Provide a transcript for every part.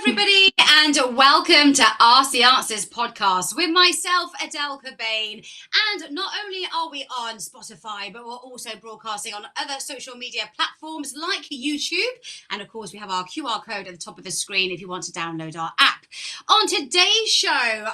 everybody, and welcome to Ask the Answers podcast with myself, Adele Cobain. And not only are we on Spotify, but we're also broadcasting on other social media platforms like YouTube. And of course, we have our QR code at the top of the screen if you want to download our app. On today's show,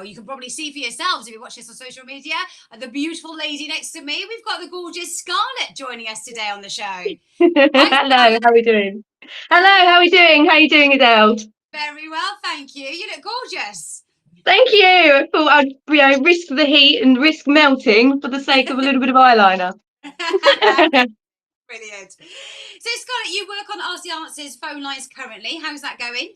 you can probably see for yourselves if you watch this on social media, the beautiful lady next to me. We've got the gorgeous Scarlett joining us today on the show. Hello, how are we doing? Hello, how are we doing? How are you doing, Adele? Very well, thank you. You look gorgeous. Thank you. I thought I'd risk the heat and risk melting for the sake of a little bit of eyeliner. Brilliant. So, Scarlett, you work on Ask the Answers phone lines currently. How's that going?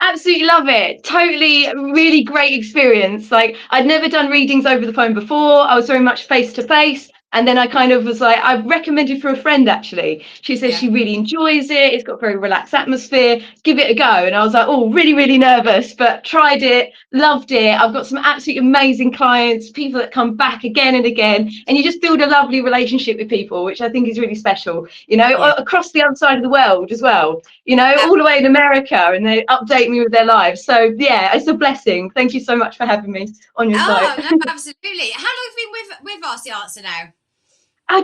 Absolutely love it. Totally, really great experience. Like, I'd never done readings over the phone before. I was very much face to face. And then I kind of was like, I recommended for a friend actually. She says Yeah. she really enjoys it. It's got a very relaxed atmosphere. Give it a go. And I was like, oh, really, really nervous, but tried it, loved it. I've got some absolutely amazing clients, people that come back again and again. And you just build a lovely relationship with people, which I think is really special, Yeah. across the other side of the world as well, all the way in America, and they update me with their lives. So yeah, it's a blessing. Thank you so much for having me on your site. Oh, no, absolutely. How long have you been with Ask the Answer now?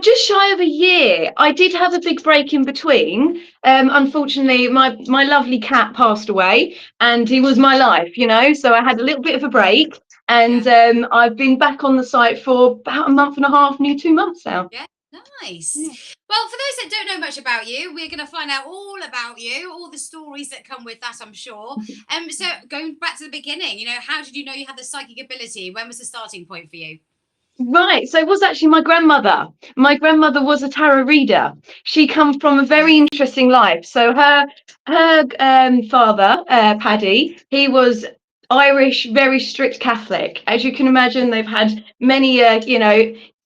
Just shy of a year. I did have a big break in between. Unfortunately, my lovely cat passed away, and he was my life. So I had a little bit of a break, and Yeah. I've been back on the site for about a month and a half, near 2 months now. Yeah. Nice. Yeah. Well, for those that don't know much about you, we're going to find out all about you, all the stories that come with that, I'm sure. So going back to the beginning, how did you know you had the psychic ability? When was the starting point for you? Right, so it was actually my grandmother. My grandmother was a tarot reader. She comes from a very interesting life. So her father, Paddy, he was Irish, very strict Catholic. As you can imagine, they've had many,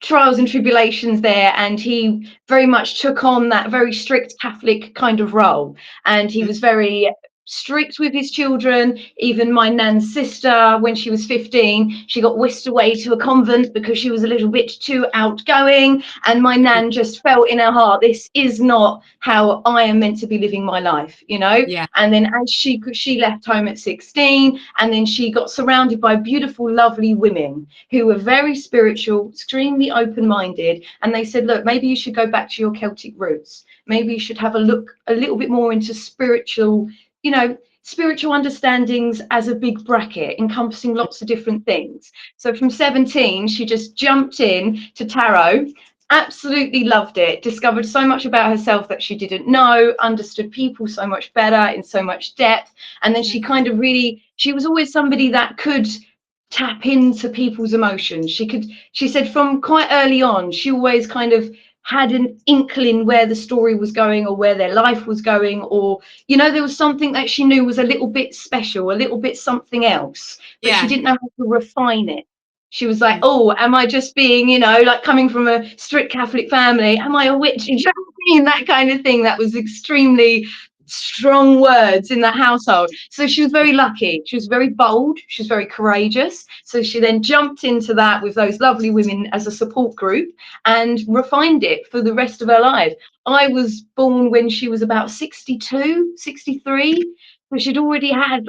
trials and tribulations there, and he very much took on that very strict Catholic kind of role. And he was very strict with his children. Even my nan's sister, when she was 15, she got whisked away to a convent because she was a little bit too outgoing, and my nan just felt in her heart, this is not how I am meant to be living my life. Yeah. And then as she left home at 16, and then she got surrounded by beautiful, lovely women who were very spiritual, extremely open-minded, and they said, look, maybe you should go back to your Celtic roots. Maybe you should have a look a little bit more into spiritual understandings as a big bracket encompassing lots of different things. So from 17, she just jumped in to tarot, absolutely loved it, discovered so much about herself that she didn't know, understood people so much better in so much depth. And then she was always somebody that could tap into people's emotions. She said from quite early on, she always kind of had an inkling where the story was going, or where their life was going, or there was something that she knew was a little bit special, a little bit something else, but she Yeah. didn't know how to refine it. She was like, oh, am I just being, like coming from a strict Catholic family, am I a witch? You know what I mean? That kind of thing. That was extremely strong words in that household. So she was very lucky. She was very bold. She was very courageous. So she then jumped into that with those lovely women as a support group and refined it for the rest of her life. I was born when she was about 62, 63. So she'd already had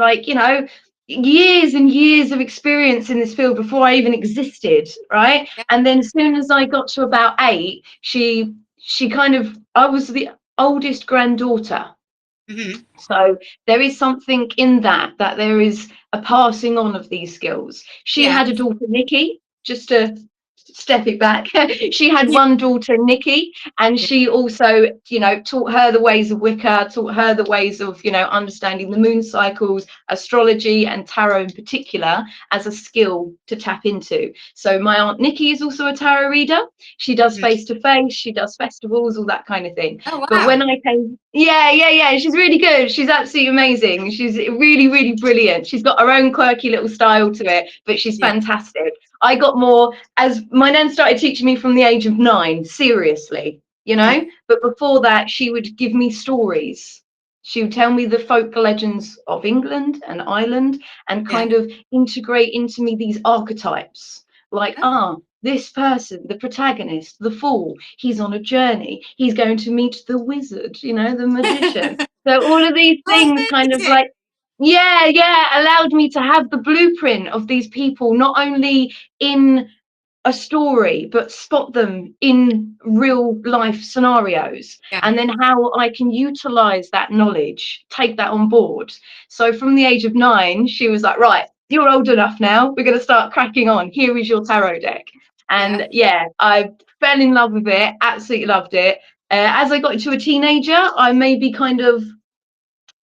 years and years of experience in this field before I even existed, right? Yeah. And then as soon as I got to about 8, I was the oldest granddaughter. Mm-hmm. So there is something in that there is a passing on of these skills. She Yeah. had a daughter, Nikki, just to step it back. She had Yeah. one daughter, Nikki, and she also, taught her the ways of Wicca, taught her the ways of, understanding the moon cycles, astrology, and tarot in particular as a skill to tap into. So my aunt Nikki is also a tarot reader. She does Mhm. face to face, she does festivals, all that kind of thing. Oh, But wow. when I came, yeah, she's really good. She's absolutely amazing. She's really, really brilliant. She's got her own quirky little style to it, but she's Yeah. fantastic. I got more as my nan started teaching me from the age of 9, seriously, Mhm. but before that, she would give me stories. She would tell me the folk legends of England and Ireland, and Yeah. kind of integrate into me these archetypes, like, Oh, this person, the protagonist, the fool, he's on a journey, he's going to meet the wizard, the magician. So all of these oh, things kind of like, amazing. allowed me to have the blueprint of these people, not only in a story, but spot them in real life scenarios, Yeah. and then how I can utilize that knowledge, take that on board. So from the age of 9, she was like, right, you're old enough now, we're going to start cracking on, here is your tarot deck. Yeah. And yeah, I fell in love with it, absolutely loved it. As I got into a teenager, I maybe kind of,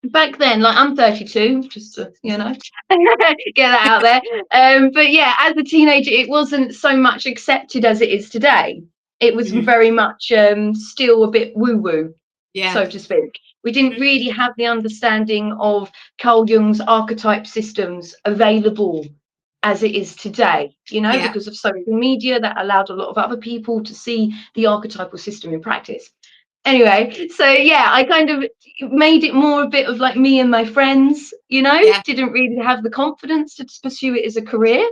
back then, like, I'm 32, just to, get that out there. But yeah, as a teenager, it wasn't so much accepted as it is today. It was Mhm. very much still a bit woo woo, Yeah. so to speak. We didn't Mhm. really have the understanding of Carl Jung's archetype systems available as it is today, Yeah. because of social media that allowed a lot of other people to see the archetypal system in practice. Anyway, so yeah, I kind of made it more a bit of like me and my friends, Yeah. didn't really have the confidence to pursue it as a career.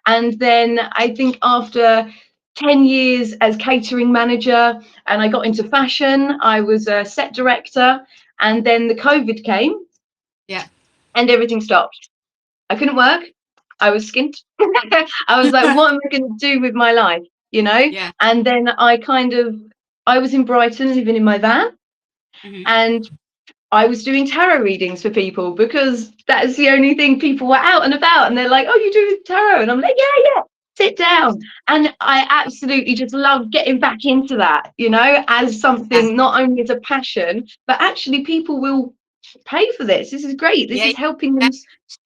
And then I think after 10 years as catering manager, and I got into fashion, I was a set director, and then the COVID came Yeah. and everything stopped. I couldn't work. I was skint. I was like, what am I going to do with my life? Yeah. And then I was in Brighton living in my van, Mhm. and I was doing tarot readings for people because that's the only thing people were out and about, and they're like, "Oh, you do tarot?" And I'm like, "Yeah, sit down." And I absolutely just love getting back into that, as Yeah. something not only as a passion, but actually people will pay for this. This is great. This Yeah. is helping Yeah. them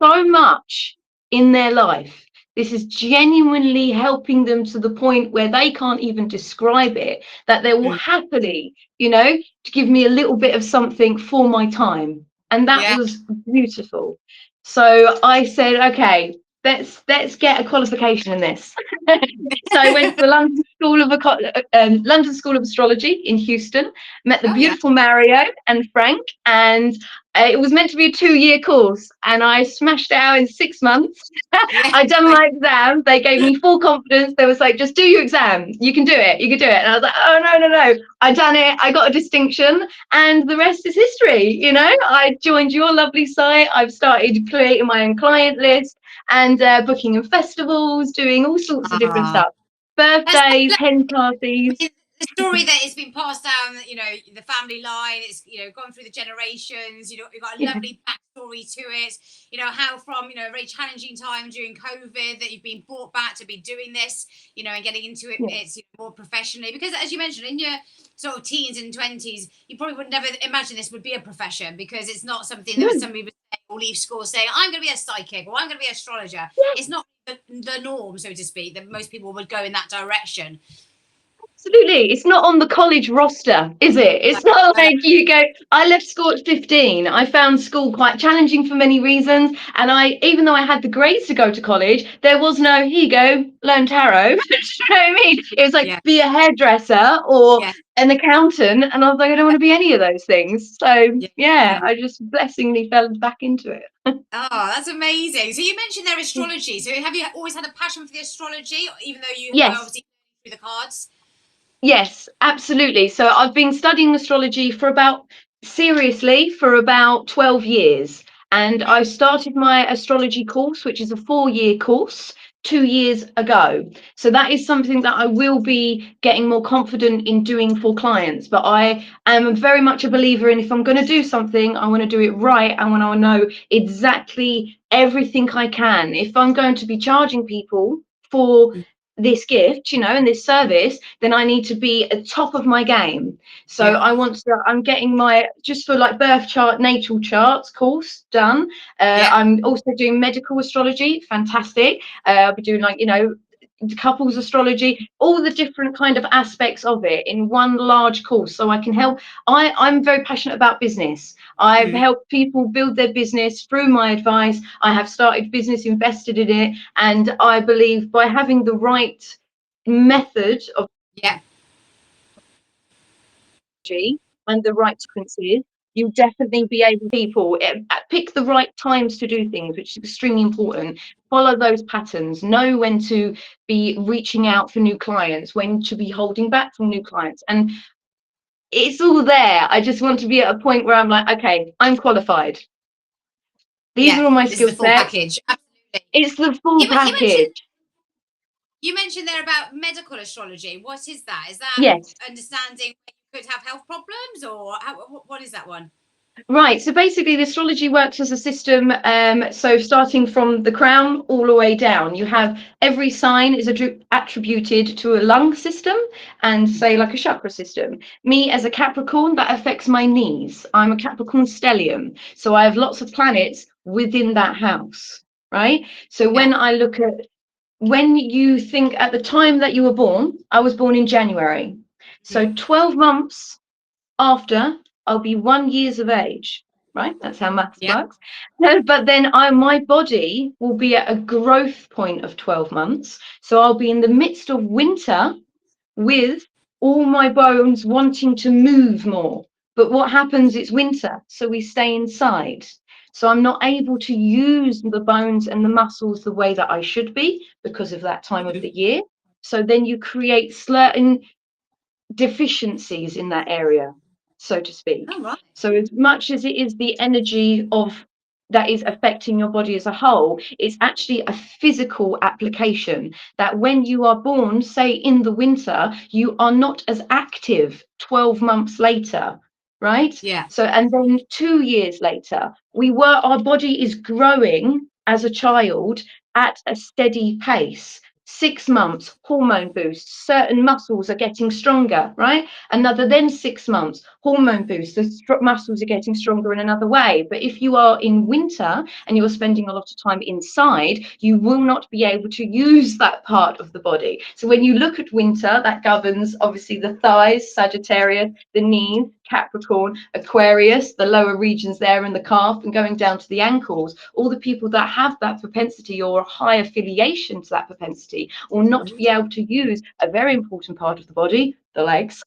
so much in their life. This is genuinely helping them to the point where they can't even describe it, that they will Mm. happily, to give me a little bit of something for my time. And that Yeah. was beautiful. So I said, okay, let's get a qualification in this. So I went to the London School of Astrology in Houston, met the Oh yeah. beautiful Mario and Frank, and it was meant to be a 2-year course, and I smashed it out in 6 months. Yeah. I done my exam. They gave me full confidence. They was like, just do your exam. You can do it. You can do it. And I was like, oh, no, no, no. I done it. I got a distinction, and the rest is history. I joined your lovely site. I've started creating my own client list and booking in festivals, doing all sorts of different Ah. stuff. That's Birthdays, so hen parties. mean, the story that has been passed down, the family line, it's, gone through the generations, you've got a Yeah, lovely backstory to it, how from, a very challenging time during COVID that you've been brought back to be doing this, and getting into it, yeah. it's more professionally. Because as you mentioned, in your sort of teens and 20s, you probably would never imagine this would be a profession because it's not something No, that somebody would say or leave school saying, I'm going to be a psychic or I'm going to be an astrologer. yeah, It's not the norm, so to speak, that most people would go in that direction. absolutely. It's not on the college roster, is it? It's not No, no. like you go, I left school at 15. I found school quite challenging for many reasons. And even though I had the grades to go to college, there was no, here you go, learn tarot. Do you know what I mean? It was like, Yeah, be a hairdresser or yeah, an accountant. And I was like, I don't want to be any of those things. So yeah. yeah, Mm. I just blessingly fell back into it. Oh, that's amazing. So you mentioned their astrology. So have you always had a passion for the astrology, even though you were Yes. obviously through the cards? Yes, absolutely. So I've been studying astrology seriously for about 12 years. And I Mm. started my astrology course, which is a 4-year course, 2 years ago. So that is something that I will be getting more confident in doing for clients. But I am very much a believer in, if I'm going to do something, I want to do it right. I want to know exactly everything I can. If I'm going to be charging people for Mm. this gift, and this service, then I need to be at top of my game. So Yeah, I'm getting my, just for like birth chart, natal charts course done. yeah, I'm also doing medical astrology, fantastic. I'll be doing, like, couples astrology, all the different kind of aspects of it in one large course, so I can help. I'm very passionate about business. I've mm. helped people build their business through my advice. I have started business, invested in it, and I believe by having the right method of Yeah, strategy and the right sequences, you'll definitely be able to people pick the right times to do things, which is extremely important. Follow those patterns, know when to be reaching out for new clients, when to be holding back from new clients, and it's all there. I just want to be at a point where I'm like, okay, I'm qualified. These Yeah, are all my this is skill the full sets. package. Absolutely. It's the full You mentioned package. there about medical astrology. What is that? Is that Yes. understanding you could have health problems, or what is that one? Right. So basically, the astrology works as a system. So starting from the crown all the way down, you have every sign is attributed to a lung system and say like a chakra system. Me as a Capricorn, that affects my knees. I'm a Capricorn stellium. So I have lots of planets within that house. Right. So Yeah. when you think at the time that you were born, I was born in January. So 12 months after I'll be 1 year of age, right? That's how maths Yeah. works. But then my body will be at a growth point of 12 months. So I'll be in the midst of winter with all my bones wanting to move more. But what happens? It's winter, so we stay inside. So I'm not able to use the bones and the muscles the way that I should be because of that time of the year. So then you create certain deficiencies in that area, so to speak. Oh, right. So as much as it is the energy of that is affecting your body as a whole, it's actually a physical application that when you are born, say in the winter, you are not as active 12 months later, right? Yeah. So, and then 2 years later, our body is growing as a child at a steady pace. 6 months, hormone boost, certain muscles are getting stronger, right? Another then 6 months, hormone boost, the muscles are getting stronger in another way. But if you are in winter and you're spending a lot of time inside, you will not be able to use that part of the body. So when you look at winter, that governs obviously the thighs, Sagittarius, the knees, Capricorn, Aquarius, the lower regions there and the calf, and going down to the ankles. All the people that have that propensity or a high affiliation to that propensity will not be able to use a very important part of the body, the legs,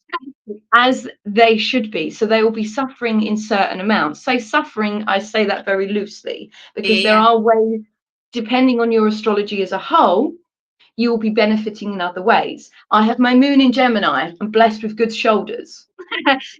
as they should be. So they will be suffering in certain amounts. Say suffering, I say that very loosely, Yeah. because there Yeah. are ways, depending on your astrology as a whole, you will be benefiting in other ways. I have my moon in Gemini. I'm blessed with good shoulders.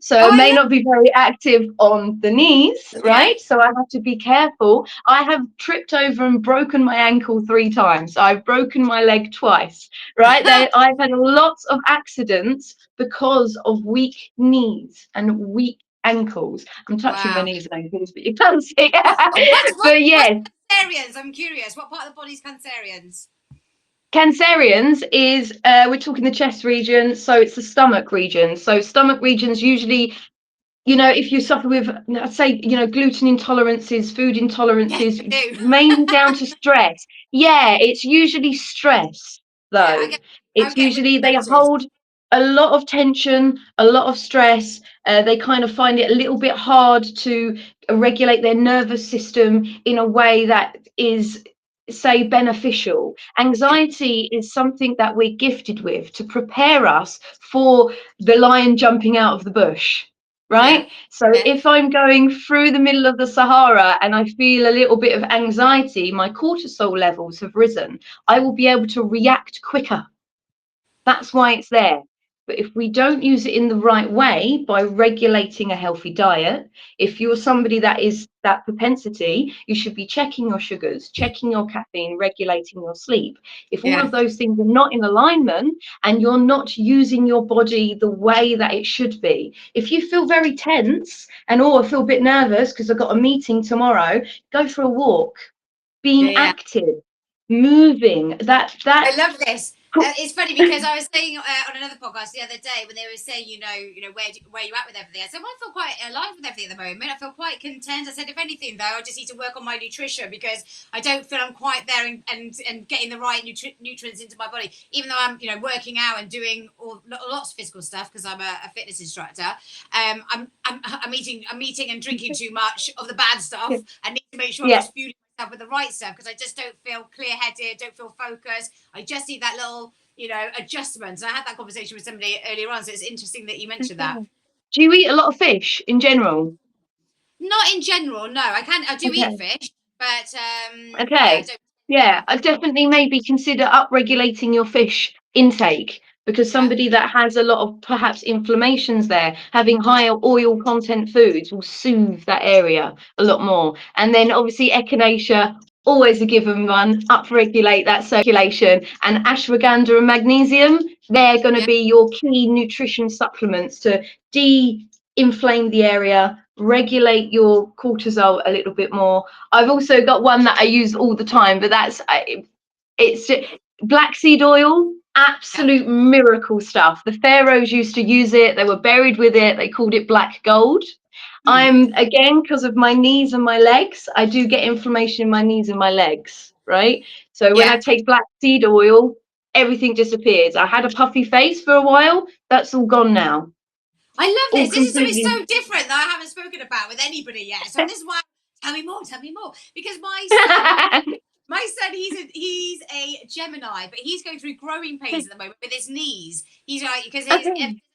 So I Oh, may yeah. not be very active on the knees, Yeah. right? So I have to be careful. I have tripped over and broken my ankle 3 times. I've broken my leg twice, right? I've had lots of accidents because of weak knees and weak ankles. I'm touching my Wow. knees and ankles, but you can't see. What's But yes, Cancerians? I'm curious. What part of the body's Cancerians? Cancerians is we're talking the chest region, so it's the stomach region. So stomach regions usually, if you suffer with, I'd say, gluten intolerances, food Yes, intolerances, I do. mainly down to stress. Yeah, it's usually stress, Yeah, though. I It's get really usually they bloated. hold a lot of tension, a lot of stress. They kind of find it a little bit hard to regulate their nervous system in a way that is, say, beneficial. Yeah. Anxiety is something that we're gifted with to prepare us for the lion jumping out of the bush. Yeah. Right. So Yeah. if I'm going through the middle of the Sahara and I feel a little bit of anxiety, my cortisol levels have risen, I will be able to react quicker. That's why it's there. But if we don't use it in the right way by regulating a healthy diet, if you're somebody that is that propensity, you should be checking your sugars, checking your caffeine, regulating your sleep. If all Yeah. of those things are not in alignment and you're not using your body the way that it should be, if you feel very tense and, oh, I feel a bit nervous because I've got a meeting tomorrow, go for a walk. Yeah. Being Yeah. active, moving, I love this. It's funny because I was saying on another podcast the other day when they were saying, where you at with everything. I said, well, I feel quite alive with everything at the moment. I feel quite content. I said, if anything, though, I just need to work on my nutrition because I don't feel I'm quite there and getting the right nutrients into my body. Even though I'm, working out and doing lots of physical stuff because I'm a fitness instructor. I'm eating and drinking too much of the bad stuff. I need to make sure I'm yeah. just fueling myself with the right stuff because I just don't feel clear-headed, don't feel focused. I just need that little, adjustment. And I had that conversation with somebody earlier on, so it's interesting that you mentioned that. Okay. Do you eat a lot of fish in general? Not in general, no. I do eat Okay. fish, but yeah, I Okay. don't. Yeah, I definitely maybe consider upregulating your fish intake because Yeah. somebody that has a lot of perhaps inflammations there, having Yeah. higher oil content foods will soothe that area a lot more. And then obviously echinacea, always a given one, upregulate that circulation. And ashwagandha and magnesium, they're going to Yeah. be your key nutrition supplements to de-inflame the area, regulate your cortisol a little bit more. I've also got one that I use all the time, but it's black seed oil, Yeah. absolute miracle stuff. The pharaohs used to use it, they were buried with it, they called it black gold. Mm. I'm again, because of my knees and my legs, I do get inflammation in my knees and my legs, right? So when I Yeah. take black seed oil, everything disappears. I had a puffy face for a while, that's all gone now. I love All this. This is something completely. so different that I haven't spoken about with anybody yet. So this is why. Tell me more. Tell me more. Because my son, he's a Gemini, but he's going through growing pains at the moment with his knees. He's like because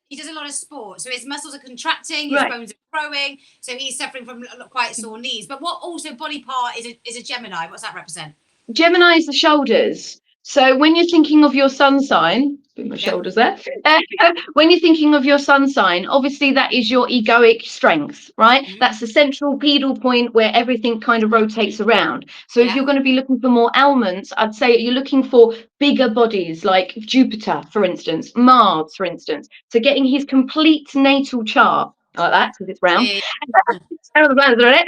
he does a lot of sport, so his muscles are contracting, his Right. bones are growing, so he's suffering from quite sore knees. But what also body part is a Gemini? What's that represent? Gemini is the shoulders. So when you're thinking of your sun sign, put my Yeah. shoulders there. When you're thinking of your sun sign, obviously that is your egoic strength, right? Mm-hmm. That's the central pedal point where everything kind of rotates around. So if Yeah. you're going to be looking for more elements, I'd say you're looking for bigger bodies like Jupiter, for instance, Mars, for instance. So getting his complete natal chart, like that, because it's round. Yeah. Some of the planets are on it.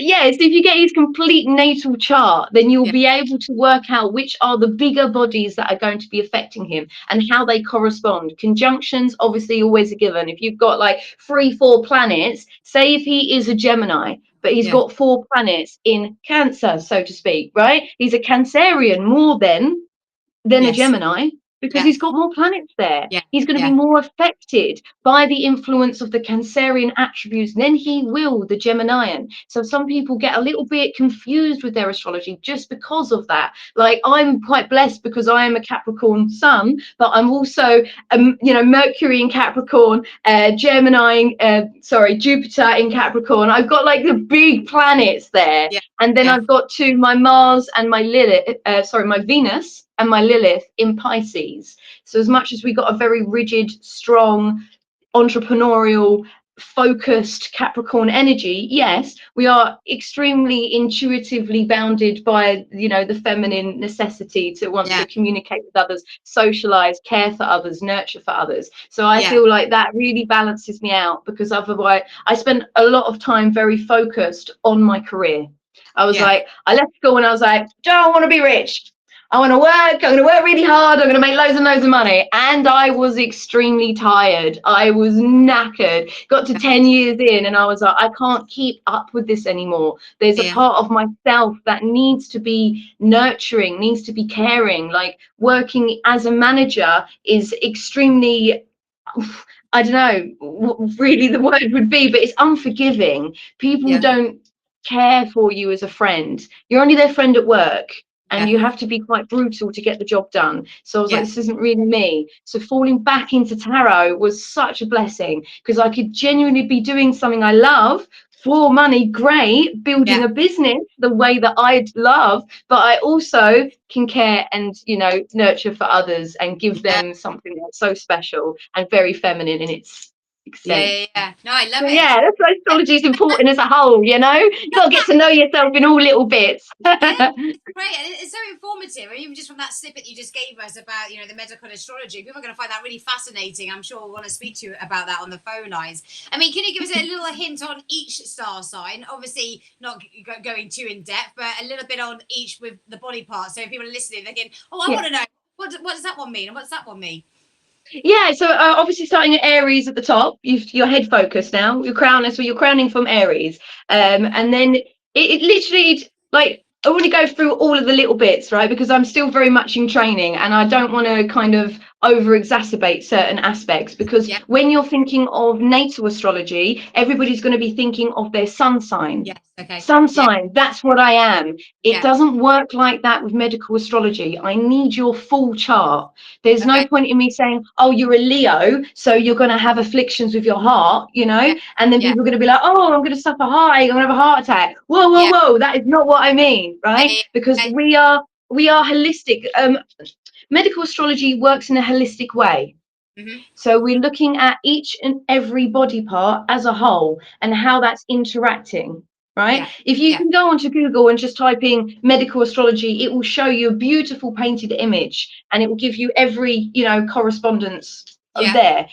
Yeah, so if you get his complete natal chart, then you'll Yeah. be able to work out which are the bigger bodies that are going to be affecting him and how they correspond. Conjunctions, obviously, always a given. If you've got like 3, 4 planets, say if he is a Gemini, but he's Yeah. got 4 planets in Cancer, so to speak, right? He's a Cancerian more than a Yes. Gemini because Yeah. he's got more planets there. Yeah. He's going to be Yeah. more affected by the influence of the Cancerian attributes than he will the Geminian. So some people get a little bit confused with their astrology just because of that. Like I'm quite blessed because I am a Capricorn sun, but I'm also, Mercury in Capricorn, Jupiter in Capricorn. I've got like the big planets there. Yeah. And then Yeah. I've got my Mars and my my Venus and my Lilith in Pisces. So as much as we got a very rigid, strong, entrepreneurial, focused Capricorn energy, yes, we are extremely intuitively bounded by, the feminine necessity to want Yeah. to communicate with others, socialize, care for others, nurture for others. So I Yeah. feel like that really balances me out because otherwise I spent a lot of time very focused on my career. I was Yeah. like, I left school and I was like, don't want to be rich. I want to work. I'm going to work really hard. I'm going to make loads and loads of money. And I was extremely tired. I was knackered. Got to 10 years in and I was like, I can't keep up with this anymore. There's a Yeah. part of myself that needs to be nurturing, needs to be caring. Like working as a manager is extremely, I don't know what really the word would be, but it's unforgiving. People Yeah. don't care for you as a friend. You're only their friend at work and Yeah. you have to be quite brutal to get the job done. So I was like, Yeah. this isn't really me. So falling back into tarot was such a blessing because I could genuinely be doing something I love for money, great, building Yeah. a business the way that I'd love, but I also can care and, nurture for others and give Yeah. them something that's so special and very feminine in its Yeah. extent. Yeah. Yeah. No, I love So it. yeah, that's why astrology is important as a whole, you know? You got to get to know yourself in all little bits. Yeah, it's great, and it's so informative. And even just from that snippet you just gave us about, the medical astrology, people are going to find that really fascinating. I'm sure we'll want to speak to you about that on the phone lines. I mean, can you give us a little hint on each star sign? Obviously, not going too in depth, but a little bit on each with the body parts. So if people are listening, they're thinking, "Oh, I Yeah. want to know what does that one mean, and what's that one mean?" Yeah, so obviously starting at Aries at the top, your head focus now. Your crown is where you're crowning from Aries, Yeah, and then it literally like I want to go through all of the little bits, right? Because I'm still very much in training, and I don't want to kind of over exacerbate certain aspects. Because yeah, when you're thinking of natal astrology, everybody's going to be thinking of their sun sign. yes, okay, Sun yeah, sign, that's what I am. It yeah, doesn't work like that with medical astrology. I need your full chart. There's no okay, point in me saying, oh, you're a Leo, so you're going to have afflictions with your heart, yeah, and then yeah, people are going to be like, oh, I'm going to suffer heartache, I'm going to have a heart attack. Whoa, whoa, yeah, whoa, that is not what I mean, right? yeah, Because yeah, we are holistic. medical astrology works in a holistic way. Hmm. So we're looking at each and every body part as a whole and how that's interacting, right? Yeah. If you Yeah. can go onto Google and just type in medical astrology, it will show you a beautiful painted image and it will give you every, correspondence Yeah. there.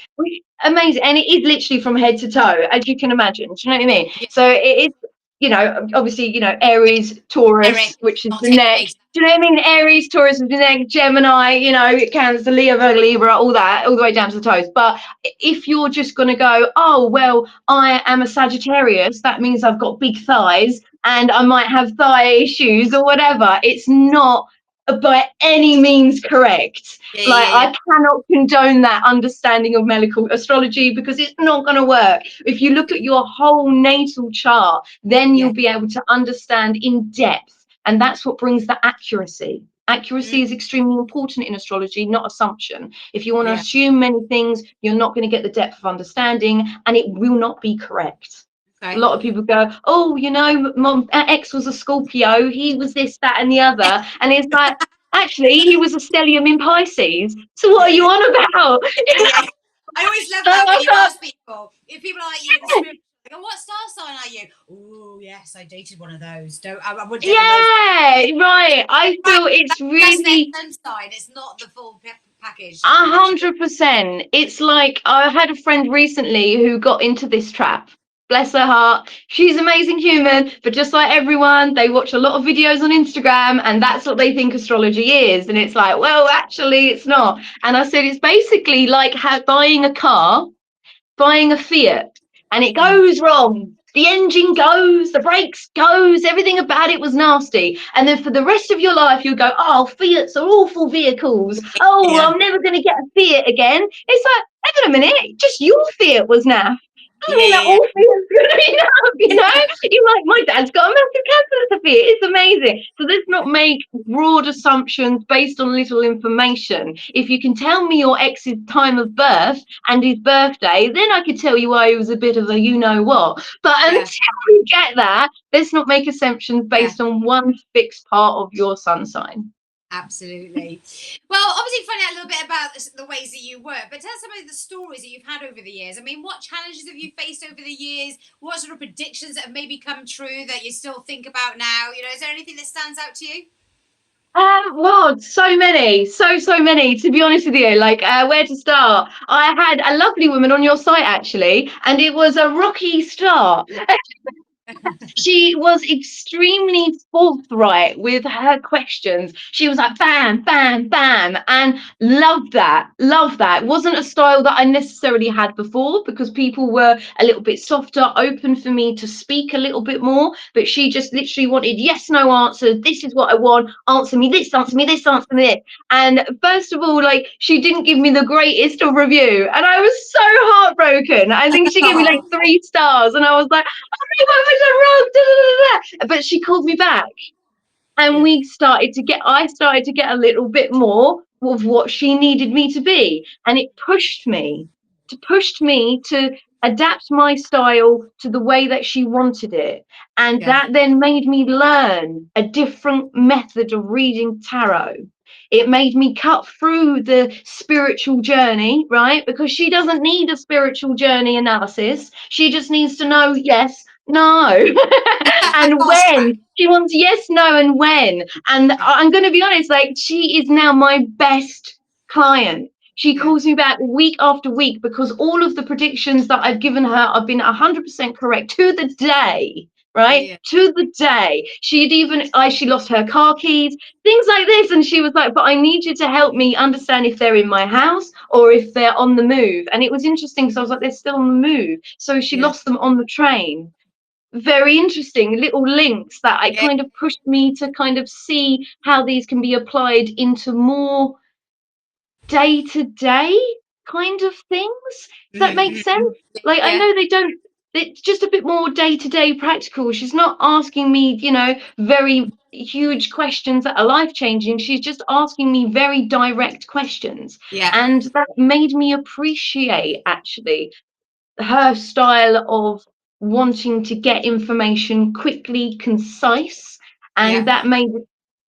Amazing. And it is literally from head to toe, as you can imagine. Do you know what I mean? Yeah. So it is, obviously, Aries, Eric, Taurus, which is not the take the neck. bait. Do you know what I mean? Aries, Taurus is the neck, Gemini, Cancer, Leo, Virgo, Libra, all that, all the way down to the toes. But if you're just going to go, oh, well, I am a Sagittarius, that means I've got big thighs and I might have thigh issues or whatever, it's not by any means correct. Yeah. Like, Yeah. Yeah. I cannot condone that understanding of medical astrology because it's not going to work. If you look at your whole natal chart, then Yeah. you'll be able to understand in depth. And that's what brings the accuracy. Accuracy is Mm, extremely important in astrology, not assumption. If you want to yeah. assume many things, you're not going to get the depth of understanding and it will not be correct. A Okay. lot of people go, oh, my ex was a Scorpio, he was this, that, and the other. And it's like, actually, he was a stellium in Pisces. So what are you on about? Yeah. Yeah. I always love So that when I you can't, ask people if people are like you in the spirit. They go, what star sign are you? Oh, yes, I dated one of those. Don't I wouldn't date one of those. yeah, right. I Right, feel it's that's just their really sun sign. It's not the full package. Just to let you. 100%. It's like I had a friend recently who got into this trap. Bless her heart. She's an amazing human, but just like everyone, they watch a lot of videos on Instagram and that's what they think astrology is. And it's like, well, actually, it's not. And I said, it's basically like buying a car, buying a Fiat, and it Mm. goes wrong. The engine goes, the brakes goes, everything about it was nasty. And then for the rest of your life, you go, oh, Fiats are awful vehicles. Oh, Yeah. I'm never going to get a Fiat again. It's like, hang on a minute, just your Fiat was naff. I Yeah. mean, that Yeah. all feels good enough, you know? You're like, my dad's got a massive cancer Fiat. It's amazing. So let's not make broad assumptions based on little information. If you can tell me your ex's time of birth and his birthday, then I could tell you why he was a bit of a you know what. But Yeah. until we get that, let's not make assumptions Yeah. based on one fixed part of your sun sign. Absolutely. Well, obviously, find out a little bit about the ways that you work, but tell us some of the stories that you've had over the years. I mean, what challenges have you faced over the years? What sort of predictions that have maybe come true that you still think about now? Is there anything that stands out to you? Well, so many, so many. To be honest with you, like where to start? I had a lovely woman on your site actually, and it was a rocky start. She was extremely forthright with her questions. She was like, bam, bam, bam, and loved that. Loved that. It wasn't a style that I necessarily had before because people were a little bit softer, open for me to speak a little bit more. But she just literally wanted yes, no answers. This is what I want. Answer me this, answer me this, answer me this. And first of all, like, she didn't give me the greatest of review. And I was so heartbroken. I think she gave me like Oh, 3 stars. And I was like, what was I wrong? Da, da, da, da. But she called me back and yeah, I started to get a little bit more of what she needed me to be. And it pushed me to adapt my style to the way that she wanted it. And yeah, that then made me learn a different method of reading tarot. It made me cut through the spiritual journey, right? Because she doesn't need a spiritual journey analysis. She just needs to know yes, no, and fast track. when. She wants yes, no, and when. And Yeah, I'm going to be honest, like, she is now my best client. She yeah, calls me back week after week because all of the predictions that I've given her have been 100% correct to the day, yeah, right? yeah, To the day. She lost her car keys, things like this. And she was like, but I need you to help me understand if they're in my house or if they're on the move. And it was interesting because I was like, they're still on the move. So she yeah, lost them on the train. Very interesting little links that I yeah, kind of pushed me to kind of see how these can be applied into more day to day kind of things. Does that make mhm, sense? mhm. Like, I Yeah, know they don't, it's just a bit more day to day practical. She's not asking me, very huge questions that are life changing. She's just asking me very direct questions. yeah, And that made me appreciate actually her style of wanting to get information quickly, concise, yeah, and that made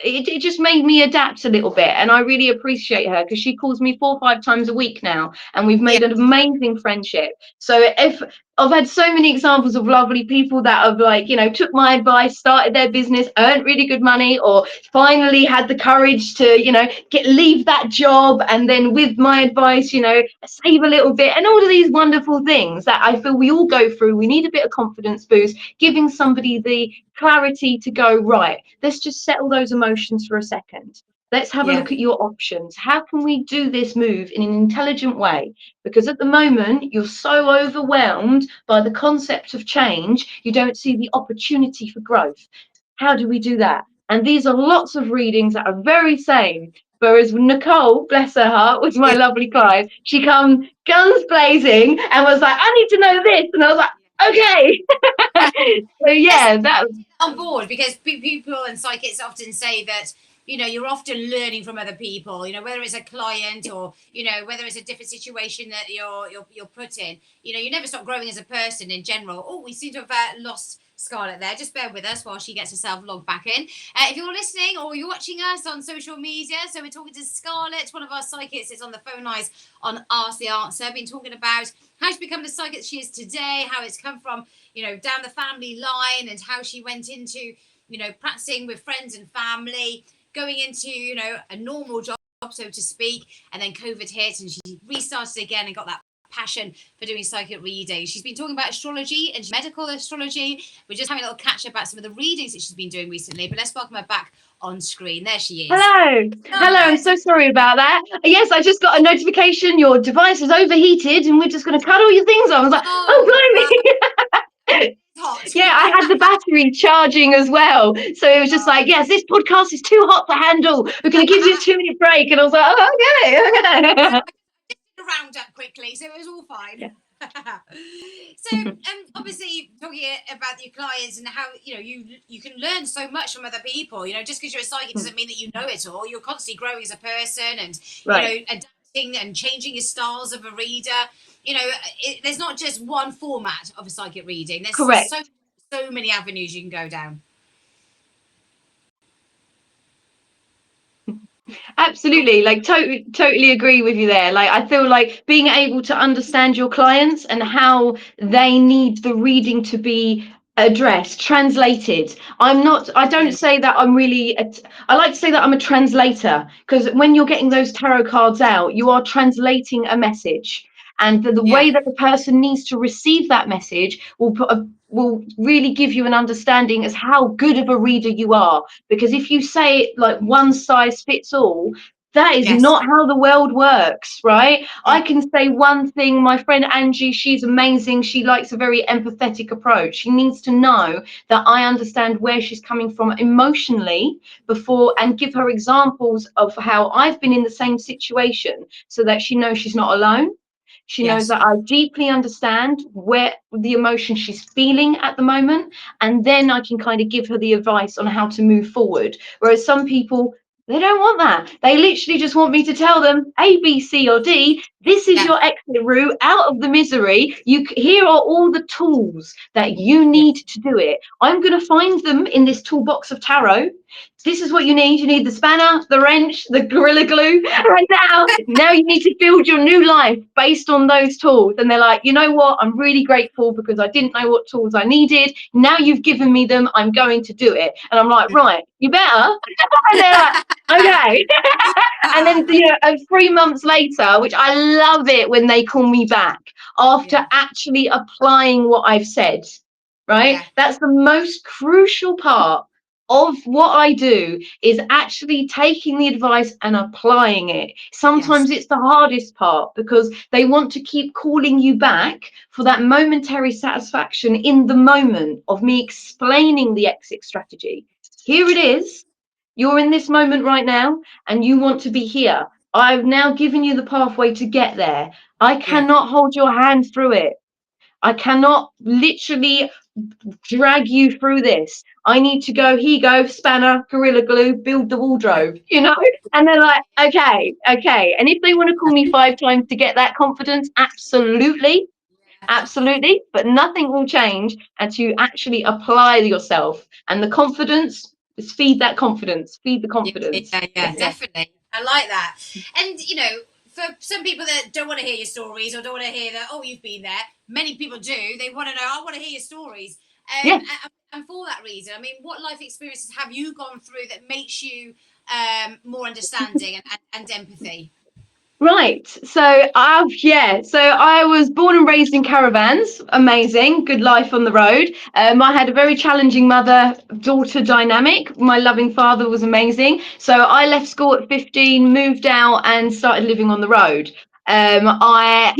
it just made me adapt a little bit, and I really appreciate her because she calls me 4 or 5 times a week now, and we've Yeah. made an amazing friendship. So if I've had so many examples of lovely people that have, like, you know, took my advice, started their business, earned really good money, or finally had the courage to, you know, leave that job, and then with my advice, you know, save a little bit, and all of these wonderful things that I feel we all go through. We need a bit of confidence boost, giving somebody the clarity to go, right, let's just settle those emotions for a second. Let's have a Yeah. look at your options. How can we do this move in an intelligent way? Because at the moment, you're so overwhelmed by the concept of change, you don't see the opportunity for growth. How do we do that? And these are lots of readings that are very same. Whereas Nicole, bless her heart, was my Yeah. lovely client. She come guns blazing and was like, I need to know this. And I was like, okay. So Yes, yeah, that was on board, because people and psychics often say that, you know, you're often learning from other people, you know, whether it's a client, or, you know, whether it's a different situation that you're put in. You know, you never stop growing as a person in general. Oh, we seem to have lost Scarlett there. Just bear with us while she gets herself logged back in. If you're listening or you're watching us on social media, so we're talking to Scarlett, one of our psychics is on the phone lines on Ask the Answer. Been talking about how she's become the psychic she is today, how it's come from, you know, down the family line, and how she went into, you know, practicing with friends and family, going into, you know, a normal job, so to speak, and then COVID hit and she restarted again and got that passion for doing psychic readings. She's been talking about astrology and medical astrology. We're just having a little catch up about some of the readings that she's been doing recently, but let's welcome her back on screen. There she is. hello. Hello, I'm so sorry about that. Yes, I just got a notification. Your device is overheated and we're just going to cut all your things off. I was like, Oh, wow. oh, blimey. Hot. Yeah, I had the battery charging as well. So it was just Oh. like, yes, this podcast is too hot to handle. We're going to give you a 2 minute break. And I was like, oh, okay, okay. Round up quickly, so it was all fine. Yeah. So, obviously, talking about your clients and how, you know, you can learn so much from other people. You know, just because you're a psychic doesn't mean that you know it all. You're constantly growing as a person, and, you know, Right. adapting and changing your styles of a reader. You know, there's not just one format of a psychic reading. There's Correct. so many avenues you can go down. Oh, Absolutely, like totally agree with you there. Like I feel like being able to understand your clients and how they need the reading to be addressed, translated. I don't yeah, say that I'm really I like to say that I'm a translator, because when you're getting those tarot cards out, you are translating a message. And the yeah, way that the person needs to receive that message will really give you an understanding as how good of a reader you are. Because if you say it like one size fits all, that is yes, not how the world works, right? mm, I can say one thing. My friend Angie, she's amazing. She likes a very empathetic approach. She needs to know that I understand where she's coming from emotionally before, and give her examples of how I've been in the same situation, so that she knows she's not alone. She knows yes, that I deeply understand where the emotion she's feeling at the moment, and then I can kind of give her the advice on how to move forward. Whereas some people, they don't want that. They literally just want me to tell them A, B, C, or D. This is yeah, your exit route out of the misery. Here are all the tools that you yeah, need to do it. I'm going to find them in this toolbox of tarot. This is what you need. You need the spanner, the wrench, the gorilla glue. Right now you need to build your new life based on those tools. And they're like, you know what? I'm really grateful because I didn't know what tools I needed. Now you've given me them. I'm going to do it. And I'm like, right, you better. And they're like, okay. And then, yeah, 3 months later, which I love it when they call me back after yeah, actually applying what I've said, right? yeah, That's the most crucial part of what I do, is actually taking the advice and applying it. yes, Sometimes it's the hardest part, because they want to keep calling you back for that momentary satisfaction in the moment of me explaining the exit strategy. Here it is. You're in this moment right now and you want to be here. I've now given you the pathway to get there. I yeah, cannot hold your hand through it. I cannot literally drag you through this. I need to go, here you go, spanner, gorilla glue, build the wardrobe, you know? And they're like, okay, okay. And if they want to call me 5 times to get that confidence, absolutely, absolutely. But nothing will change until you actually apply yourself. And the confidence, Just feed that confidence. Feed the Yeah, confidence. yeah, yeah, Yeah. definitely. I like that. And for some people that don't want to hear your stories or don't want to hear that, oh, you've been there. Many people do. They want to know. I want to hear your stories. Yeah. And for that reason, I mean, what life experiences have you gone through that makes you more understanding and empathy? Right. So I was born and raised in caravans. Amazing. Good life on the road. I had a very challenging mother-daughter dynamic. My loving father was amazing. So I left school at 15, moved out and started living on the road. I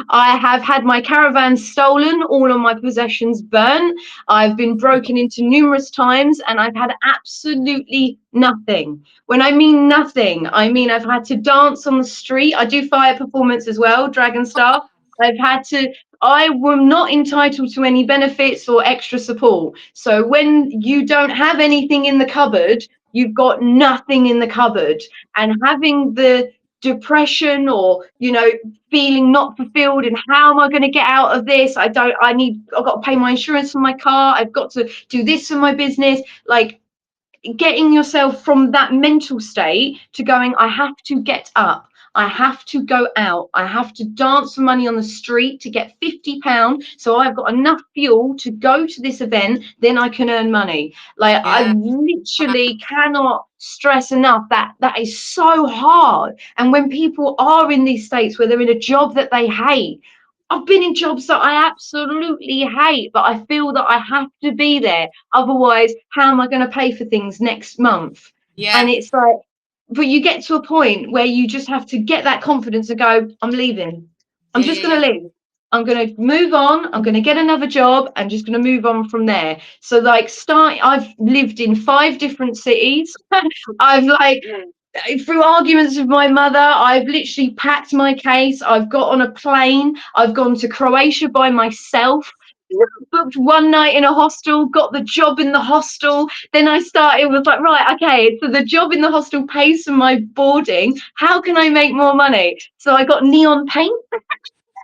I have had my caravan stolen, all of my possessions burnt. I've been broken into numerous times and I've had absolutely nothing. When I mean nothing, I mean I've had to dance on the street. I do fire performance as well, dragon staff. I've had to, I am not entitled to any benefits or extra support. So when you don't have anything in the cupboard, you've got nothing in the cupboard. And having the depression or, feeling not fulfilled and how am I going to get out of this? I've got to pay my insurance for my car. I've got to do this for my business. Like, getting yourself from that mental state to going, I have to get up, I have to go out, I have to dance for money on the street to get £50 so I've got enough fuel to go to this event, then I can earn money. Like, I Yeah. Wow. literally cannot stress enough that that is so hard. And when people are in these states where they're in a job that they hate, I've been in jobs that I absolutely hate, but I feel that I have to be there. Otherwise, how am I going to pay for things next month? And Yeah. it's like, but you get to a point where you just have to get that confidence and go, I'm leaving. I'm Yeah. just Yeah. going Yeah. to leave. I'm going to move on. I'm going to get another job and just going to move on from there. So, like, I've lived in 5 different cities. I've like, through arguments with my mother, I've literally packed my case. I've got on a plane. I've gone to Croatia by myself. Booked one night in a hostel, got the job in the hostel. Then I started was like, right, okay, so the job in the hostel pays for my boarding. How can I make more money? So I got neon paint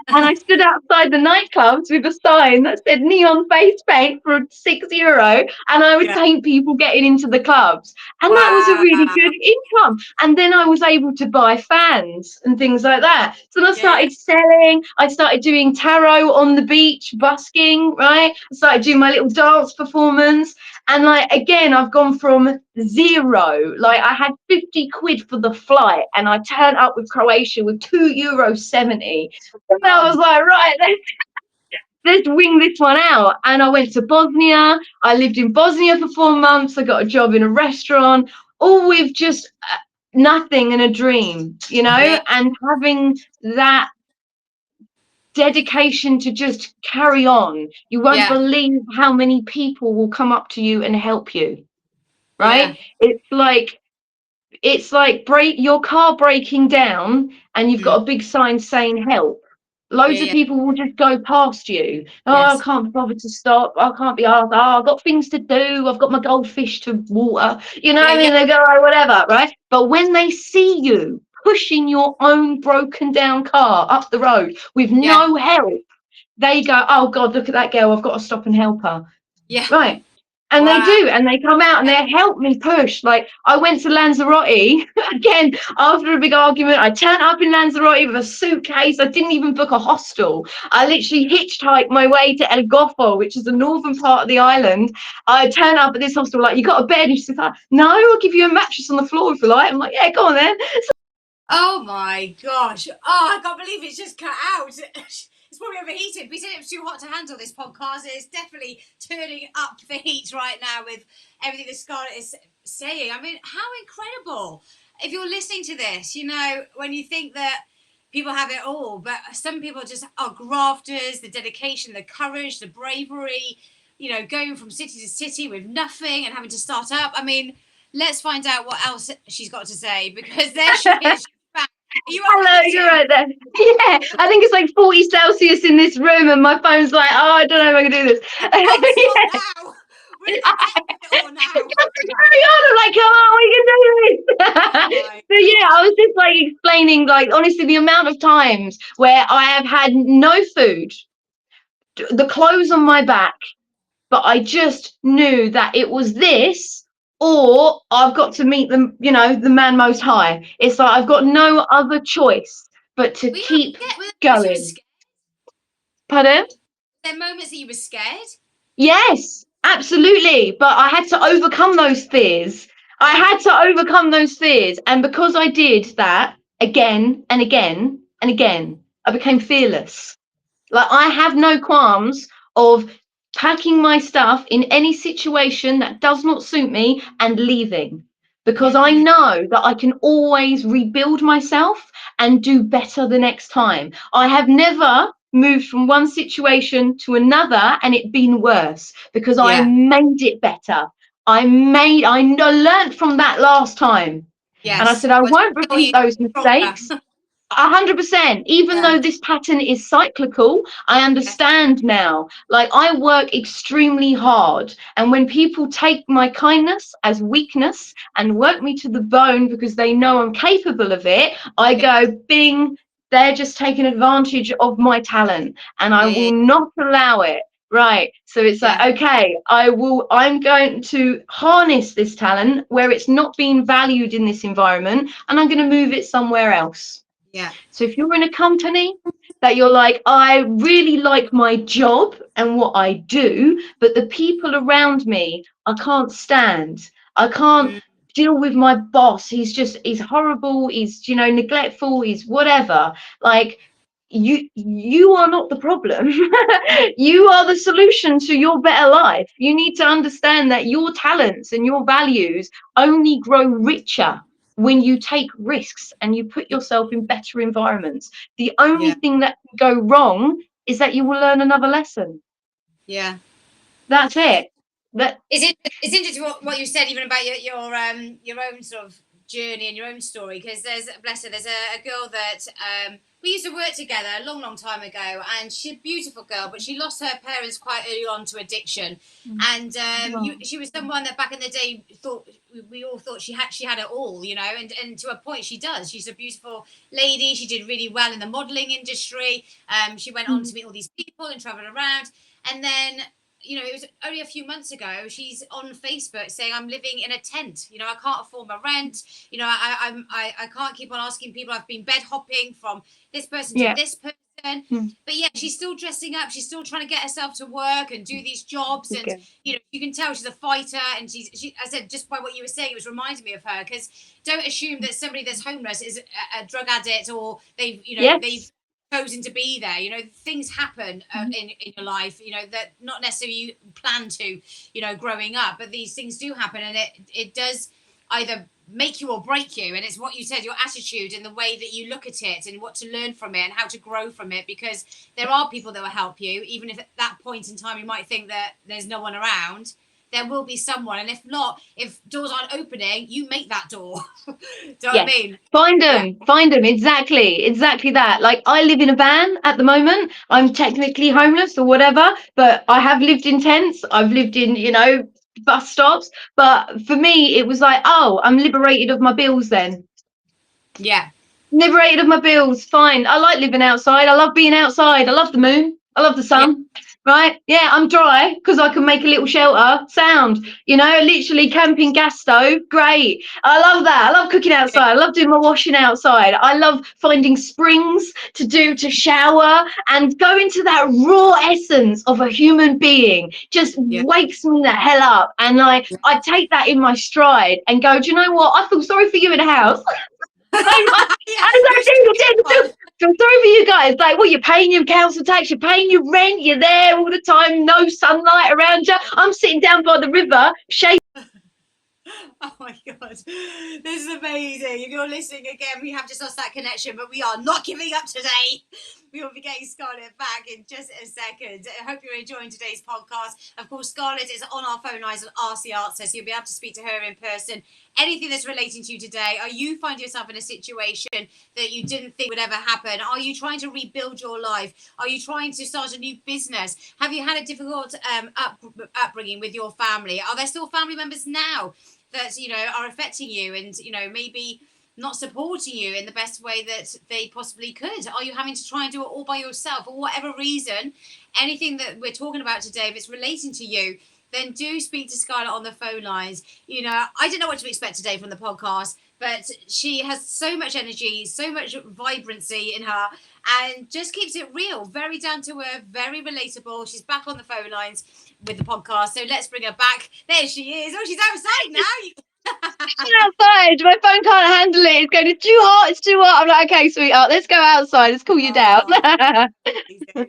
and I stood outside the nightclubs with a sign that said neon face paint for €6, and I would Yeah. paint people getting into the clubs. And that was a really Wow. good income. And then I was able to buy fans and things like that. So then I Yeah. Yeah. started selling, I started doing tarot on the beach, busking, right? I started doing my little dance performance. And like, again, I've gone from zero. Like, I had 50 quid for the flight and I turned up with Croatia with €2.70. And I Oh, was like, right, let's wing this one out. And I went to Bosnia. I lived in Bosnia for 4 months. I got a job in a restaurant, all with just nothing and a dream, yeah. and having that dedication to just carry on. You won't Yeah. believe how many people will come up to you and help you, Yeah. right? It's like break your car breaking down and you've Mm. got a big sign saying help. Yeah. Loads of Yeah. people will just go past you. Oh, I Yes. can't bother to stop. I can't be asked. Oh, I've got things to do. I've got my goldfish to water. You know what Yeah. I Yeah. mean? They go, oh, whatever, right? But when they see you pushing your own broken down car up the road with Yeah. no help, they go, oh God, look at that girl. I've got to stop and help her. Yeah. Right. And they Wow. do, and they come out and Yeah. they help me push. Like, I went to Lanzarote again after a big argument. I turned up in Lanzarote with a suitcase. I didn't even book a hostel. I literally hitchhiked my way to El Goffo, which is the northern part of the island. I turned up at this hostel, like, you got a bed? And she's like, no, I'll give you a mattress on the floor if you like. I'm like, yeah, go on then. Oh my gosh. Oh, I can't believe it's just cut out. It's probably overheated. We said it was too hot to handle this podcast. It's definitely turning up the heat right now with everything that Scarlett is saying. I mean, how incredible. If you're listening to this, when you think that people have it all, but some people just are grafters, the dedication, the courage, the bravery, going from city to city with nothing and having to start up. I mean, let's find out what else she's got to say because there she is. Are you Hello, you're overheating? right there. Yeah, I think it's like 40 Celsius in this room, and my phone's like, oh, I don't know if I can do this. In the pencil now. We're in the pen with it all now. Carry on. I'm like, come on, we can Oh do this. my So yeah, gosh. I was just like explaining, like, honestly, the amount of times where I have had no food, the clothes on my back, but I just knew that it was this or I've got to meet the, you know, the man most high. It's like I've got no other choice but to Were you keep scared? Were there moments you were going. scared? Pardon? There moments that you were scared? Yes, absolutely. But I had to overcome those fears. I Yeah. had to overcome those fears. And because I did that again and again and again, I became fearless. Like, I have no qualms of packing my stuff in any situation that does not suit me and leaving, because I Mm, know that I can always rebuild myself and do better the next time. I have never moved from one situation to another and it been worse, because I yeah. made it better. Learned from that last time. And I Yes. said, I Well, won't tell you repeat those stronger. mistakes. 100%. Even Yeah. though this pattern is cyclical, I Yes. understand now. Like, I work extremely hard, and when people take my kindness as weakness and work me to the bone because they know I'm capable of it, I Yeah. go, bing, they're just taking advantage of my talent, and I Yeah. will not allow it. Right. So it's like, Yeah. okay, I'm going to harness this talent where it's not being valued in this environment, and I'm going to move it somewhere else. Yeah. So if you're in a company that you're like, I really like my job and what I do, but the people around me, I can't stand. I can't Mm, deal with my boss. He's horrible. He's, you know, neglectful. He's whatever. Like, you are not the problem. You are the solution to your better life. You need to understand that your talents and your values only grow richer when you take risks and you put yeah. yourself in better environments. The Yeah. only thing that can go wrong is that you will learn another lesson. Yeah. That's it. That It's interesting what you said even about your own sort of journey and your own story, because there's, bless her, there's a girl that we used to work together a long time ago, and she's a beautiful girl, but she lost her parents quite early on to addiction. And she was someone that back in the day thought, we all thought she had it all, you know, and to a point she does. She's a beautiful lady. She did really well in the modelling industry. She went on to meet all these people and travel around, and then, you know, it was only a few months ago, she's on Facebook saying, I'm living in a tent. You know, I can't afford my rent. You know, I can't keep on asking people. I've been bed hopping from this person to yeah. this person. But yeah, she's still dressing up. She's still trying to get herself to work and do these jobs. And, Okay. you know, you can tell she's a fighter. And I said, just by what you were saying, it was reminding me of her. Because don't assume that somebody that's homeless is a drug addict, or they've Yes. chosen to be there. You know, things happen in your life, you know, that not necessarily you plan to, you know, growing up, but these things do happen, and it does either make you or break you. And it's what you said, your attitude and the way that you look at it and what to learn from it and how to grow from it, because there are people that will help you, even if at that point in time you might think that there's no one around. There will be someone, and if not, if doors aren't opening, you make that door. Do you know what I Yes. mean? Yeah. Find them. Exactly that. Like, I live in a van at the moment. I'm technically homeless or whatever, but I have lived in tents. I've lived in, you know, bus stops. But for me, it was like, oh, I'm liberated of my bills then. Yeah. Liberated of my bills, fine. I like living outside. I love being outside. I love the moon. I love the Yeah. sun. Right? Yeah, I'm dry because I can make a little shelter. Sound, you know, literally camping gas stove. Great. I love that. I love cooking outside. I love doing my washing outside. I love finding springs to shower and go into that raw essence of a human being. Just Yeah. wakes me the hell up. And I take that in my stride and go, do you know what? I feel sorry for you in the house. So much. Yeah, I you're feel one. sorry for you guys. Like, well, you're paying your council tax, you're paying your rent, you're there all the time, no sunlight around you. I'm sitting down by the river, shaking. Oh my god, this is amazing. If you're listening again, we have just lost that connection, but we are not giving up today. We will be getting Scarlett back in just a second. I hope you're enjoying today's podcast. Of course, Scarlett is on our phone lines at RC Answers, so you'll be able to speak to her in person. Anything that's relating to you today, or you find yourself in a situation that you didn't think would ever happen? Are you trying to rebuild your life? Are you trying to start a new business? Have you had a difficult upbringing with your family? Are there still family members now that, you know, are affecting you, and, you know, maybe not supporting you in the best way that they possibly could? Are you having to try and do it all by yourself, for whatever reason? Anything that we're talking about today, if it's relating to you, then do speak to Scarlett on the phone lines. You know, I didn't know what to expect today from the podcast, but she has so much energy, so much vibrancy in her, and just keeps it real, very down to earth, very relatable. She's back on the phone lines with the podcast, so let's bring her back. There she is. Oh, she's outside now. Outside, my phone can't handle it. It's going, it's too hot, it's too hot. I'm like, okay, sweetheart, let's go outside, let's cool you down. I mean,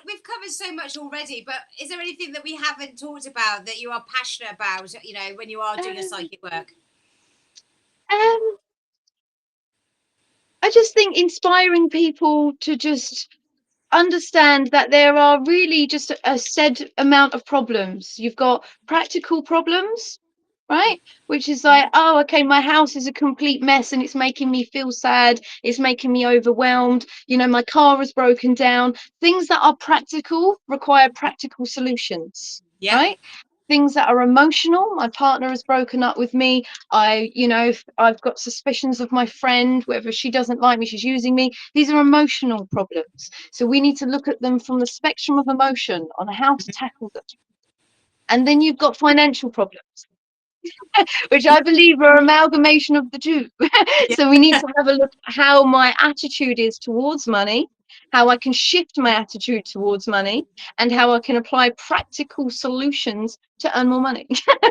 we've covered so much already, but is there anything that we haven't talked about that you are passionate about, you know, when you are doing your psychic work? I just think inspiring people to just understand that there are really just a set amount of problems. You've got practical problems, right? Which is like, oh, okay, my house is a complete mess and it's making me feel sad. It's making me overwhelmed. You know, my car is broken down. Things that are practical require practical solutions, Yeah. right? Things that are emotional. My partner has broken up with me. I've got suspicions of my friend, whether she doesn't like me, she's using me. These are emotional problems. So we need to look at them from the spectrum of emotion on how to tackle them. And then you've got financial problems, which I believe are amalgamation of the two. Yeah. So we need to have a look at how my attitude is towards money, how I can shift my attitude towards money, and how I can apply practical solutions to earn more money.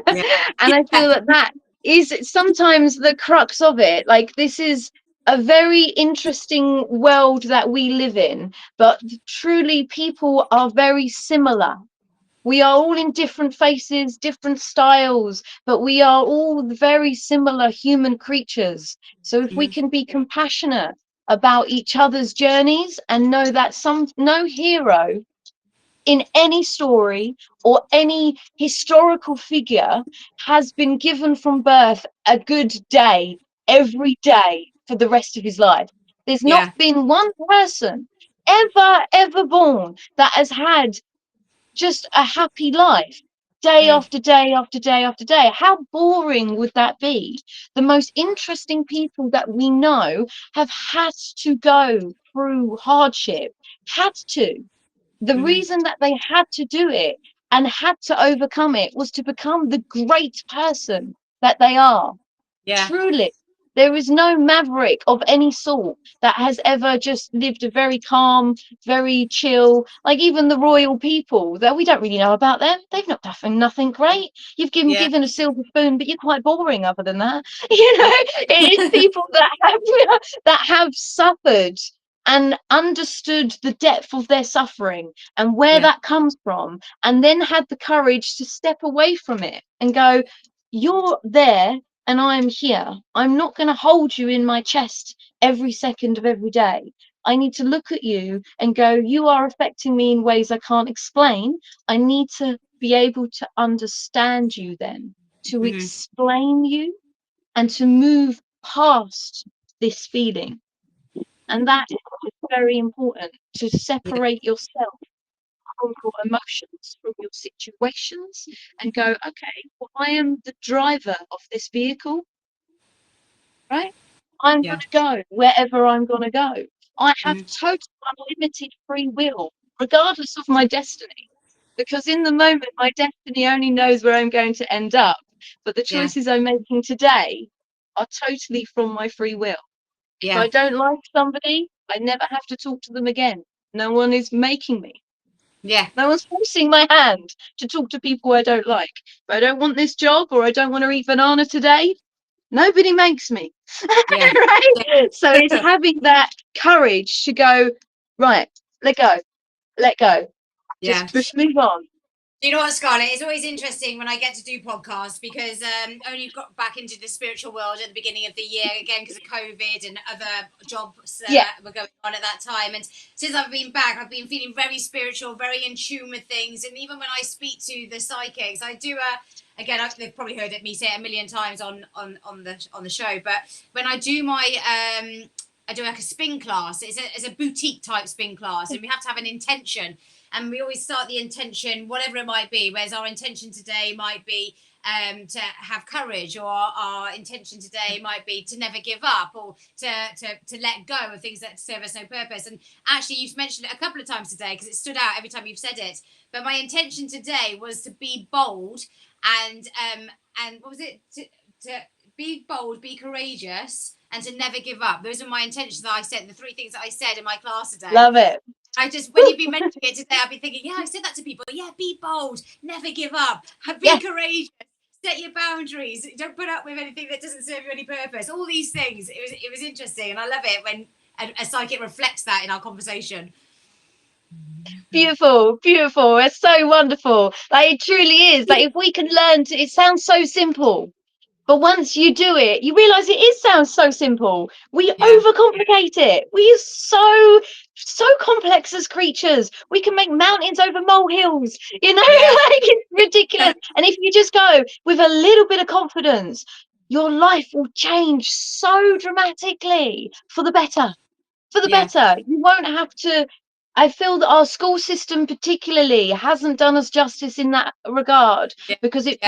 Yeah. And I feel that that is sometimes the crux of it. Like, this is a very interesting world that we live in, but truly people are very similar. We are all in different faces, different styles, but we are all very similar human creatures. So if we Mhm. can be compassionate about each other's journeys and know that no hero in any story or any historical figure has been given from birth a good day every day for the rest of his life. There's not Yeah. been one person ever born that has had just a happy life day Mm. after day after day after day. How boring would that be? The most interesting people that we know have had to go through hardship, had to. The Mhm. reason that they had to do it and had to overcome it was to become the great person that they are. Yeah. Truly, there is no maverick of any sort that has ever just lived a very calm, very chill, like even the royal people that we don't really know about them. They've not done nothing great. You've Yeah. given a silver spoon, but you're quite boring other than that. You know, Yeah. it is people that have that have suffered and understood the depth of their suffering and where Yeah. that comes from, and then had the courage to step away from it and go, you're there and I'm here. I'm not going to hold you in my chest every second of every day. I need to look at you and go, you are affecting me in ways I can't explain. I need to be able to understand you then, to Mhm. explain you and to move past this feeling. And that is very important, to Yeah. separate yourself from your emotions, from your situations, and go, okay, well, I am the driver of this vehicle, right? I'm going Yeah. to go wherever I'm going to go. I have Mhm. total unlimited free will, regardless of my destiny. Because in the moment, my destiny only knows where I'm going to end up. But the Yeah. choices I'm making today are totally from my free will. If Yeah. I don't like somebody, I never have to talk to them again. No one is making me. Yeah. No one's forcing my hand to talk to people I don't like. If I don't want this job or I don't want to eat banana today, nobody makes me. Yeah. Right? So it's having that courage to go, right, let go. Yeah. Just move on. Do you know what, Scarlett? It's always interesting when I get to do podcasts because only got back into the spiritual world at the beginning of the year again because of COVID and other jobs Yeah. were going on at that time. And since I've been back, I've been feeling very spiritual, very in tune with things. And even when I speak to the psychics, I do they've probably heard it me say it a million times on the show. But when I do my I do like a spin class. It's a boutique type spin class, and we have to have an intention. And we always start the intention, whatever it might be. Whereas our intention today might be to have courage, or our intention today might be to never give up, or to let go of things that serve us no purpose. And actually, you've mentioned it a couple of times today because it stood out every time you've said it. But my intention today was to be bold, and what was it? To be bold, be courageous, and to never give up. Those are my intentions that I said. The three things that I said in my class today. Love it. I just, when you've been mentioning it today, I've been thinking, yeah, I said that to people. Yeah, be bold, never give up, be courageous, set your boundaries, don't put up with anything that doesn't serve you any purpose. All these things. It was interesting, and I love it when a psychic reflects that in our conversation. Beautiful, beautiful. It's so wonderful. Like, it truly is. Like, if we can learn to, it sounds so simple, but once you do it, you realize sounds so simple. We Yeah. overcomplicate it. We are so complex as creatures. We can make mountains over molehills, you know, Yeah. like, it's ridiculous. And if you just go with a little bit of confidence, your life will change so dramatically for the better. For the Yeah. better. You won't have to. I feel that our school system particularly hasn't done us justice in that regard, Yeah. because Yeah. it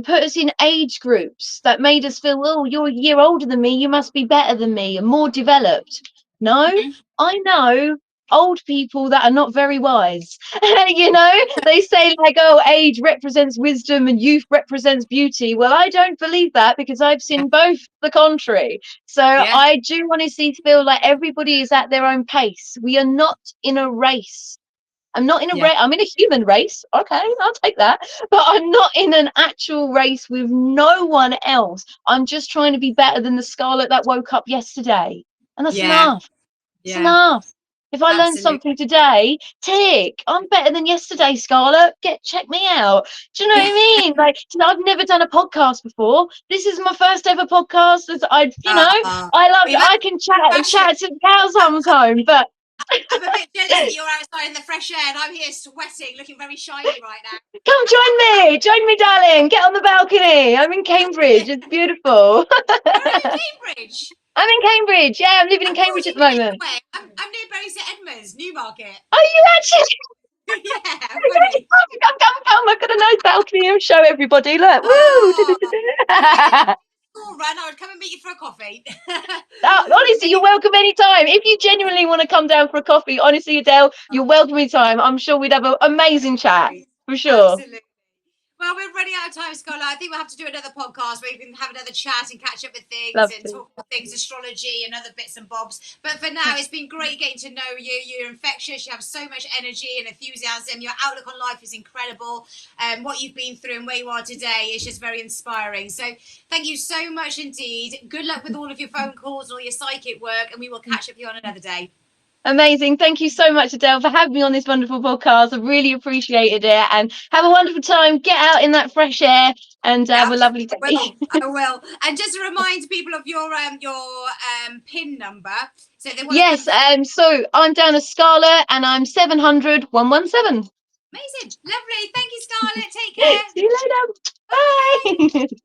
put us in age groups that made us feel, oh, you're a year older than me, you must be better than me and more developed. No, Mm-hmm. I know old people that are not very wise. You know, they say, like, oh, age represents wisdom and youth represents beauty. Well, I don't believe that, because I've Yeah. seen both the contrary. So Yeah. I do honestly feel like everybody is at their own pace. We are not in a race. I'm not in a Yeah. race. I'm in a human race. Okay, I'll take that. But I'm not in an actual race with no one else. I'm just trying to be better than the Scarlett that woke up yesterday. And that's Yeah. enough. It's Yeah. enough. If I learned Absolutely. something today, tick. I'm better than yesterday, Scarlett. Check me out. Do you know what I mean? Like, I've never done a podcast before. This is my first ever podcast. Uh, I love. we must I can chat and passion. chat till the cows comes home. But I'm a bit jealous that you're outside in the fresh air and I'm here sweating, looking very shiny right now. come join me, darling. Get on the balcony. I'm in Cambridge. It's beautiful. Where are you, Cambridge? I'm in Cambridge. Yeah, I'm living in I'm Cambridge 40 at the minutes moment. away. I'm near Bury St Edmunds, Newmarket. Are you actually? Yeah, funny. Come. I've got a nice balcony and show everybody. Look, woo! Oh, well, if you school run, I would come and meet you for a coffee. Honestly, you're welcome anytime. If you genuinely want to come down for a coffee, honestly, Adele, you're welcome anytime. I'm sure we'd have an amazing chat for sure. Absolutely. Well, we're running out of time, Scarlett. I think we'll have to do another podcast where we can have another chat and catch up with things Love and to. talk about things, astrology and other bits and bobs. But for now, it's been great getting to know you. You're infectious. You have so much energy and enthusiasm. Your outlook on life is incredible. What you've been through and where you are today is just very inspiring. So thank you so much indeed. Good luck with all of your phone calls and all your psychic work, and we will catch up with you on another day. Amazing. Thank you so much, Adele, for having me on this wonderful podcast. I really appreciated it. And have a wonderful time. Get out in that fresh air and have a lovely day. I will. And just to remind people of your PIN number. So they want Yes. to So I'm down as Scarlett and I'm 700 117. Amazing. Lovely. Thank you, Scarlett. Take care. See you later. Bye. Bye.